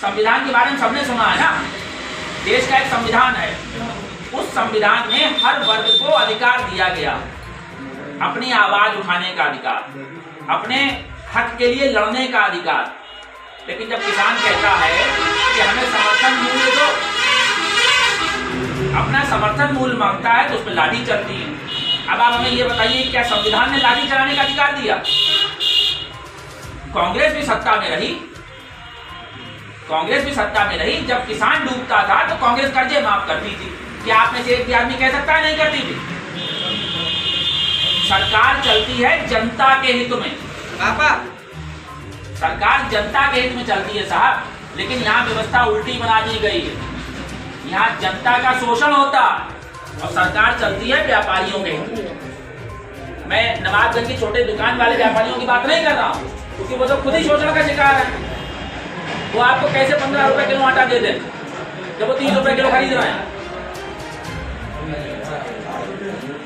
संविधान के बारे में सबने सुना है ना। देश का एक संविधान है, उस संविधान में हर वर्ग को अधिकार दिया गया, अपनी आवाज उठाने का अधिकार, अपने हक के लिए लड़ने का अधिकार। लेकिन जब किसान कहता है कि हमें समर्थन मूल्य दो, अपना समर्थन मूल्य मांगता है, तो उस पर लाठी चलती है। अब आप हमें ये बताइए, क्या संविधान ने लाठी चलाने का अधिकार दिया? कांग्रेस भी सत्ता में रही, कांग्रेस भी सत्ता में रही। जब किसान डूबता था तो कांग्रेस कर्जे माफ करती थी। क्या आप में से एक भी आदमी कह सकता है नहीं करती थी? सरकार चलती है जनता के हित में, पापा सरकार जनता के हित में चलती है साहब। लेकिन यहाँ व्यवस्था उल्टी बना दी गई है, यहाँ जनता का शोषण होता और सरकार चलती है व्यापारियों के हित में। मैं नवाबगंज की छोटे दुकान वाले व्यापारियों की बात नहीं कर रहा हूँ, क्योंकि वो तो खुद ही शोषण का शिकार है। वो आपको कैसे 15 रुपए किलो आटा दे दें जब वो 30 रुपए किलो खरीद रहे हैं?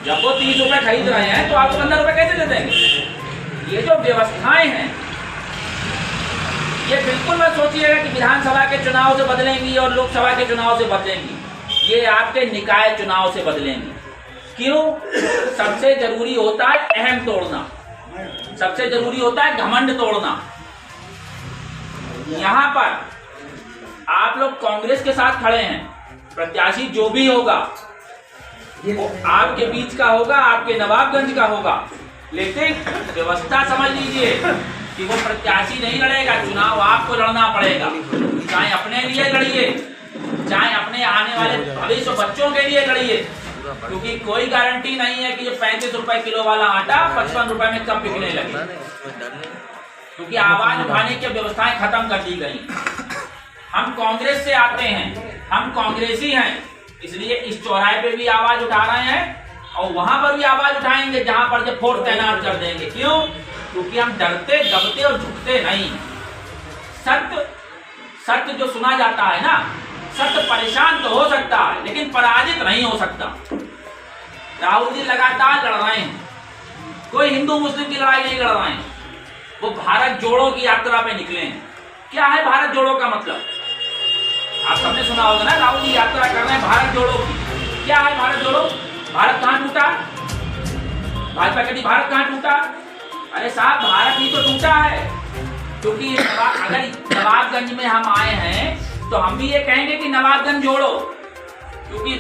जब वो 30 रुपए खरीद रहे हैं तो आपको 15 रुपए कैसे दे देंगे? ये जो व्यवस्थाएं हैं, ये बिल्कुल मत सोचिएगा कि विधानसभा के चुनाव से बदलेंगी और लोकसभा के चुनाव से बदलेंगी। ये आपके निकाय चुनाव से बदलेंगी। क्यों? सबसे जरूरी होता है अहम तोड़ना, सबसे जरूरी होता है घमंड तोड़ना। यहाँ पर आप लोग कांग्रेस के साथ खड़े हैं, प्रत्याशी जो भी होगा वो आपके बीच का होगा, आपके नवाबगंज का होगा। लेकिन व्यवस्था समझ लीजिए कि वो प्रत्याशी नहीं लड़ेगा, चुनाव आपको लड़ना पड़ेगा। चाहे अपने लिए लड़िए, चाहे अपने आने वाले भविष्य बच्चों के लिए लड़िए, क्योंकि कोई गारंटी नहीं है कि ये 35 रुपए किलो वाला आटा 55 रुपए में कब बिकने लगे, क्योंकि आवाज उठाने की व्यवस्थाएं खत्म कर दी गई। हम कांग्रेस से आते हैं, हम कांग्रेसी हैं, इसलिए इस चौराहे पे भी आवाज उठा रहे हैं और वहां पर भी आवाज उठाएंगे जहां पर जब फोर्स तैनात कर देंगे। क्यों? क्योंकि हम डरते, दबते और झुकते नहीं। सत्य जो सुना जाता है ना, सत्य परेशान तो हो सकता है लेकिन पराजित नहीं हो सकता। राहुल जी लगातार लड़ रहे हैं, कोई हिंदू मुस्लिम की लड़ाई नहीं लड़ रहे हैं, वो भारत जोड़ो की यात्रा पे निकले हैं। क्या है भारत जोड़ो का मतलब? आप सबने सुना होगा ना, राहुल जी यात्रा कर रहे हैं भारत जोड़ो की। क्या है भारत जोड़ो? भारत कहाँ टूटा? भाजपा कहती भारत कहाँ टूटा? अरे साहब, भारत ही तो टूटा है। क्योंकि अगर नवाबगंज में हम आए हैं तो हम भी ये कहेंगे कि नवाबगंज जोड़ो, क्योंकि